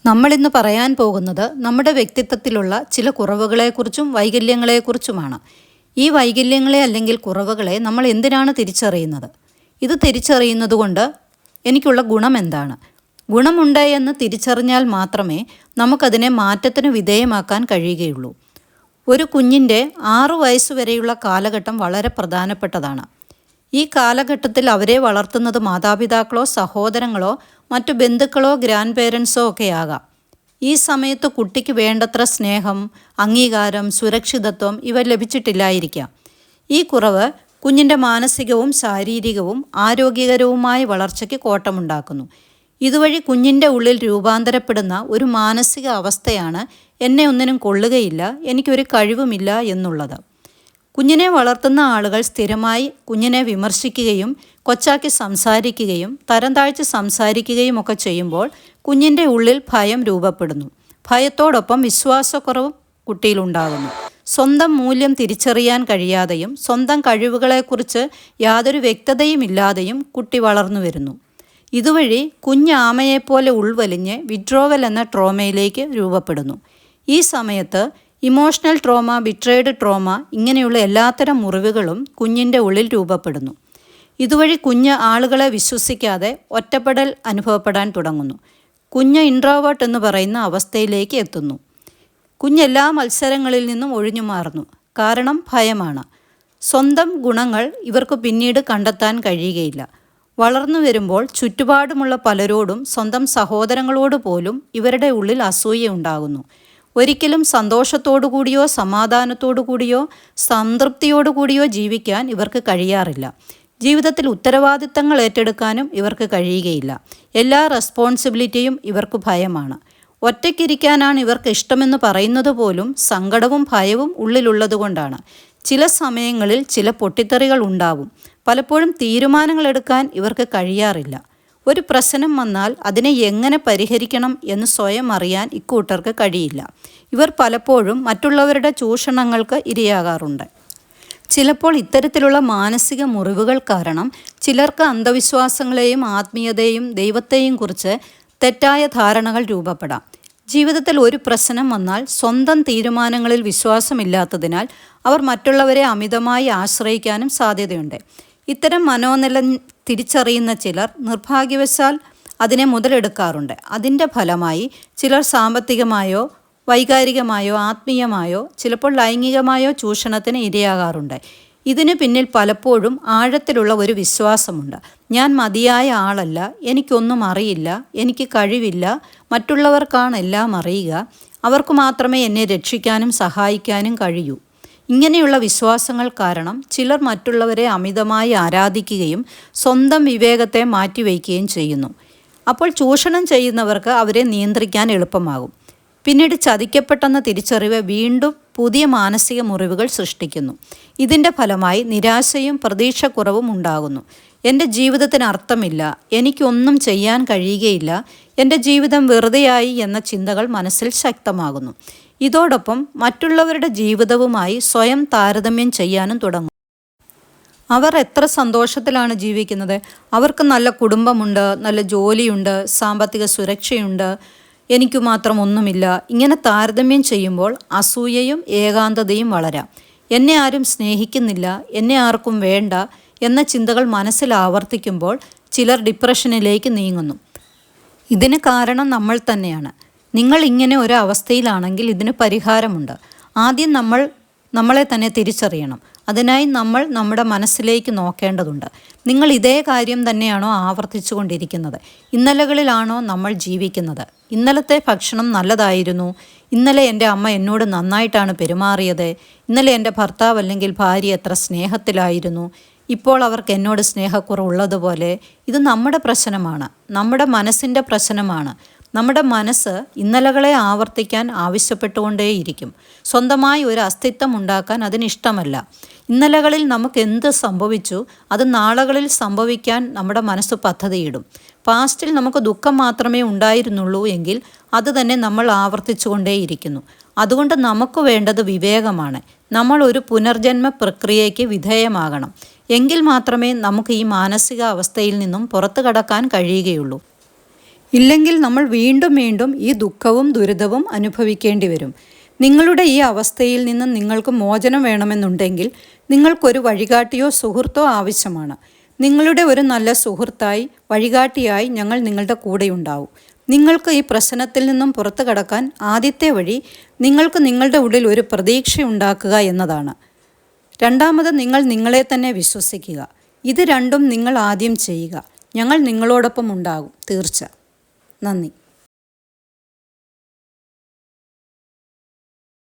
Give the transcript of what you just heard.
നമ്മളിന്ന് പറയാൻ പോകുന്നത് നമ്മുടെ വ്യക്തിത്വത്തിലുള്ള ചില കുറവുകളെക്കുറിച്ചും വൈകല്യങ്ങളെക്കുറിച്ചുമാണ്. ഈ വൈകല്യങ്ങളെ അല്ലെങ്കിൽ കുറവുകളെ നമ്മൾ എന്തിനാണ് തിരിച്ചറിയുന്നത്? ഇത് തിരിച്ചറിയുന്നതുകൊണ്ട് എനിക്കുള്ള ഗുണം എന്താണ്? ഗുണമുണ്ട് എന്ന് തിരിച്ചറിഞ്ഞാൽ മാത്രമേ നമുക്കതിനെ മാറ്റത്തിന് വിധേയമാക്കാൻ കഴിയുകയുള്ളൂ. ഒരു കുഞ്ഞിൻ്റെ 6 വയസ്സുവരെയുള്ള കാലഘട്ടം വളരെ പ്രധാനപ്പെട്ടതാണ്. ഈ കാലഘട്ടത്തിൽ അവരെ വളർത്തുന്നത് മാതാപിതാക്കളോ സഹോദരങ്ങളോ മറ്റു ബന്ധുക്കളോ ഗ്രാൻഡ് പേരൻസോ ഒക്കെ ആകാം. ഈ സമയത്ത് കുട്ടിക്ക് വേണ്ടത്ര സ്നേഹം, അംഗീകാരം, സുരക്ഷിതത്വം ഇവ ലഭിച്ചിട്ടില്ലായിരിക്കാം. ഈ കുറവ് കുഞ്ഞിൻ്റെ മാനസികവും ശാരീരികവും ആരോഗ്യകരവുമായ വളർച്ചയ്ക്ക് കോട്ടമുണ്ടാക്കുന്നു. ഇതുവഴി കുഞ്ഞിൻ്റെ ഉള്ളിൽ രൂപാന്തരപ്പെടുന്ന ഒരു മാനസിക അവസ്ഥയാണ് എന്നെ ഒന്നിനും കൊള്ളുകയില്ല, എനിക്കൊരു കഴിവുമില്ല എന്നുള്ളത്. കുഞ്ഞിനെ വളർത്തുന്ന ആളുകൾ സ്ഥിരമായി കുഞ്ഞിനെ വിമർശിക്കുകയും കൊച്ചാക്കി സംസാരിക്കുകയും തരം താഴ്ച സംസാരിക്കുകയും ഒക്കെ ചെയ്യുമ്പോൾ കുഞ്ഞിൻ്റെ ഉള്ളിൽ ഭയം രൂപപ്പെടുന്നു. ഭയത്തോടൊപ്പം വിശ്വാസക്കുറവും കുട്ടിയിലുണ്ടാകുന്നു. സ്വന്തം മൂല്യം തിരിച്ചറിയാൻ കഴിയാതെയും സ്വന്തം കഴിവുകളെക്കുറിച്ച് യാതൊരു വ്യക്തതയും ഇല്ലാതെയും കുട്ടി വളർന്നു വരുന്നു. ഇതുവഴി കുഞ്ഞ് ആമയെപ്പോലെ ഉൾവലിഞ്ഞ് വിഡ്രോവൽ എന്ന ട്രോമയിലേക്ക് രൂപപ്പെടുന്നു. ഈ സമയത്ത് ഇമോഷണൽ ട്രോമ, ബിട്രേഡ് ട്രോമ ഇങ്ങനെയുള്ള എല്ലാത്തരം മുറിവുകളും കുഞ്ഞിൻ്റെ ഉള്ളിൽ രൂപപ്പെടുന്നു. ഇതുവഴി കുഞ്ഞ് ആളുകളെ വിശ്വസിക്കാതെ ഒറ്റപ്പെടൽ അനുഭവപ്പെടാൻ തുടങ്ങുന്നു. കുഞ്ഞ് ഇൻട്രോവേർട്ട് എന്ന് പറയുന്ന അവസ്ഥയിലേക്ക് എത്തുന്നു. കുഞ്ഞെല്ലാ മത്സരങ്ങളിൽ നിന്നും ഒഴിഞ്ഞു മാറുന്നു. കാരണം ഭയമാണ്. സ്വന്തം ഗുണങ്ങൾ ഇവർക്ക് പിന്നീട് കണ്ടെത്താൻ കഴിയുകയില്ല. വളർന്നു വരുമ്പോൾ ചുറ്റുപാടുമുള്ള പലരോടും സ്വന്തം സഹോദരങ്ങളോട് പോലും ഇവരുടെ ഉള്ളിൽ അസൂയ ഉണ്ടാകുന്നു. ഒരിക്കലും സന്തോഷത്തോടു കൂടിയോ സമാധാനത്തോടു കൂടിയോ സംതൃപ്തിയോടു കൂടിയോ ജീവിക്കാൻ ഇവർക്ക് കഴിയാറില്ല. ജീവിതത്തിൽ ഉത്തരവാദിത്തങ്ങൾ ഏറ്റെടുക്കാനും ഇവർക്ക് കഴിയുകയില്ല. എല്ലാ റെസ്പോൺസിബിലിറ്റിയും ഇവർക്ക് ഭയമാണ്. ഒറ്റയ്ക്കിരിക്കാനാണ് ഇവർക്ക് ഇഷ്ടമെന്ന് പറയുന്നത് പോലും സങ്കടവും ഭയവും ഉള്ളിലുള്ളതുകൊണ്ടാണ്. ചില സമയങ്ങളിൽ ചില പൊട്ടിത്തെറികൾ ഉണ്ടാവും. പലപ്പോഴും തീരുമാനങ്ങൾ എടുക്കാൻ ഇവർക്ക് കഴിയാറില്ല. ഒരു പ്രശ്നം വന്നാൽ അതിനെ എങ്ങനെ പരിഹരിക്കണം എന്ന് സ്വയം അറിയാൻ ഇക്കൂട്ടർക്ക് കഴിയില്ല. ഇവർ പലപ്പോഴും മറ്റുള്ളവരുടെ ചൂഷണങ്ങൾക്ക് ഇരയാകാറുണ്ട്. ചിലപ്പോൾ ഇത്തരത്തിലുള്ള മാനസിക മുറിവുകൾ കാരണം ചിലർക്ക് അന്ധവിശ്വാസങ്ങളെയും ആത്മീയതയും ദൈവത്തെയും കുറിച്ച് തെറ്റായ ധാരണകൾ രൂപപ്പെടാം. ജീവിതത്തിൽ ഒരു പ്രശ്നം വന്നാൽ സ്വന്തം തീരുമാനങ്ങളിൽ വിശ്വാസമില്ലാത്തതിനാൽ അവർ മറ്റുള്ളവരെ അമിതമായി ആശ്രയിക്കാനും സാധ്യതയുണ്ട്. ഇത്തരം മനോനില തിരിച്ചറിയുന്ന ചിലർ നിർഭാഗ്യവശാൽ അതിനെ മുതലെടുക്കാറുണ്ട്. അതിൻ്റെ ഫലമായി ചിലർ സാമ്പത്തികമായോ വൈകാരികമായോ ആത്മീയമായോ ചിലപ്പോൾ ലൈംഗികമായോ ചൂഷണത്തിന് ഇരയാകാറുണ്ട്. ഇതിന് പിന്നിൽ പലപ്പോഴും ആഴത്തിലുള്ള ഒരു വിശ്വാസമുണ്ട്. ഞാൻ മതിയായ ആളല്ല, എനിക്കൊന്നും അറിയില്ല, എനിക്ക് കഴിവില്ല, മറ്റുള്ളവർക്കാണ് എല്ലാം അറിയുക, അവർക്ക് മാത്രമേ എന്നെ രക്ഷിക്കാനും സഹായിക്കാനും കഴിയൂ. ഇങ്ങനെയുള്ള വിശ്വാസങ്ങൾ കാരണം ചിലർ മറ്റുള്ളവരെ അമിതമായി ആരാധിക്കുകയും സ്വന്തം വിവേകത്തെ മാറ്റിവയ്ക്കുകയും ചെയ്യുന്നു. അപ്പോൾ ചൂഷണം ചെയ്യുന്നവർക്ക് അവരെ നിയന്ത്രിക്കാൻ എളുപ്പമാകും. പിന്നീട് ചതിക്കപ്പെട്ടെന്ന തിരിച്ചറിവ് വീണ്ടും പുതിയ മാനസിക മുറിവുകൾ സൃഷ്ടിക്കുന്നു. ഇതിൻ്റെ ഫലമായി നിരാശയും പ്രതീക്ഷക്കുറവും ഉണ്ടാകുന്നു. എൻ്റെ ജീവിതത്തിന് അർത്ഥമില്ല, എനിക്കൊന്നും ചെയ്യാൻ കഴിയുകയില്ല, എൻ്റെ ജീവിതം വെറുതെയായി എന്ന ചിന്തകൾ മനസ്സിൽ ശക്തമാകുന്നു. ഇതോടൊപ്പം മറ്റുള്ളവരുടെ ജീവിതവുമായി സ്വയം താരതമ്യം ചെയ്യാനും തുടങ്ങും. അവർ എത്ര സന്തോഷത്തിലാണ് ജീവിക്കുന്നത്, അവർക്ക് നല്ല കുടുംബമുണ്ട്, നല്ല ജോലിയുണ്ട്, സാമ്പത്തിക സുരക്ഷയുണ്ട്, എനിക്കു മാത്രം ഒന്നുമില്ല. ഇങ്ങനെ താരതമ്യം ചെയ്യുമ്പോൾ അസൂയയും ഏകാന്തതയും വളരാം. എന്നെ ആരും സ്നേഹിക്കുന്നില്ല, എന്നെ ആർക്കും വേണ്ട എന്ന ചിന്തകൾ മനസ്സിൽ ആവർത്തിക്കുമ്പോൾ ചിലർ ഡിപ്രഷനിലേക്ക് നീങ്ങുന്നു. ഇതിന് കാരണം നമ്മൾ തന്നെയാണ്. നിങ്ങൾ ഇങ്ങനെ ഒരു അവസ്ഥയിലാണെങ്കിൽ ഇതിന് പരിഹാരമുണ്ട്. ആദ്യം നമ്മളെ തന്നെ തിരിച്ചറിയണം. അതിനായി നമ്മൾ നമ്മുടെ മനസ്സിലേക്ക് നോക്കേണ്ടതുണ്ട്. നിങ്ങൾ ഇതേ കാര്യം തന്നെയാണോ ആവർത്തിച്ചു കൊണ്ടിരിക്കുന്നത്? ഇന്നലകളിലാണോ നമ്മൾ ജീവിക്കുന്നത്? ഇന്നലത്തെ ഭക്ഷണം നല്ലതായിരുന്നു, ഇന്നലെ എൻ്റെ അമ്മ എന്നോട് നന്നായിട്ടാണ് പെരുമാറിയത്, ഇന്നലെ എൻ്റെ ഭർത്താവ് അല്ലെങ്കിൽ ഭാര്യ എത്ര സ്നേഹത്തിലായിരുന്നു, ഇപ്പോൾ അവർക്ക് എന്നോട് സ്നേഹക്കുറവുള്ളതുപോലെ. ഇത് നമ്മുടെ പ്രശ്നമാണ്, നമ്മുടെ മനസ്സിൻ്റെ പ്രശ്നമാണ്. നമ്മുടെ മനസ്സ് ഇന്നലകളെ ആവർത്തിക്കാൻ ആവശ്യപ്പെട്ടുകൊണ്ടേയിരിക്കും. സ്വന്തമായി ഒരു അസ്തിത്വം ഉണ്ടാക്കാൻ അതിനിഷ്ടമല്ല. ഇന്നലകളിൽ നമുക്ക് എന്ത് സംഭവിച്ചു അത് നാളുകളിൽ സംഭവിക്കാൻ നമ്മുടെ മനസ്സ് പദ്ധതിയിടും. പാസ്റ്റിൽ നമുക്ക് ദുഃഖം മാത്രമേ ഉണ്ടായിരുന്നുള്ളൂ എങ്കിൽ അത് തന്നെ നമ്മൾ ആവർത്തിച്ചു കൊണ്ടേയിരിക്കുന്നു. അതുകൊണ്ട് നമുക്ക് വേണ്ടത് വിവേകമാണ്. നമ്മൾ ഒരു പുനർജന്മ പ്രക്രിയയ്ക്ക് വിധേയമാകണം. എങ്കിൽ മാത്രമേ നമുക്ക് ഈ മാനസിക അവസ്ഥയിൽ നിന്നും പുറത്തു കടക്കാൻ കഴിയുകയുള്ളൂ. ഇല്ലെങ്കിൽ നമ്മൾ വീണ്ടും വീണ്ടും ഈ ദുഃഖവും ദുരിതവും അനുഭവിക്കേണ്ടി വരും. നിങ്ങളുടെ ഈ അവസ്ഥയിൽ നിന്ന് നിങ്ങൾക്ക് മോചനം വേണമെന്നുണ്ടെങ്കിൽ നിങ്ങൾക്കൊരു വഴികാട്ടിയോ സുഹൃത്തോ ആവശ്യമാണ്. നിങ്ങളുടെ ഒരു നല്ല സുഹൃത്തായി വഴികാട്ടിയായി ഞങ്ങൾ നിങ്ങളുടെ കൂടെയുണ്ടാവും. നിങ്ങൾക്ക് ഈ പ്രശ്നത്തിൽ നിന്നും പുറത്തു കടക്കാൻ ആദ്യത്തെ വഴി നിങ്ങൾക്ക് നിങ്ങളുടെ ഉള്ളിൽ ഒരു പ്രതീക്ഷ ഉണ്ടാക്കുക എന്നതാണ്. രണ്ടാമത് നിങ്ങൾ നിങ്ങളെ തന്നെ വിശ്വസിക്കുക. ഇത് രണ്ടും നിങ്ങൾ ആദ്യം ചെയ്യുക. ഞങ്ങൾ നിങ്ങളോടൊപ്പം ഉണ്ടാകും, തീർച്ച. നന്ദി.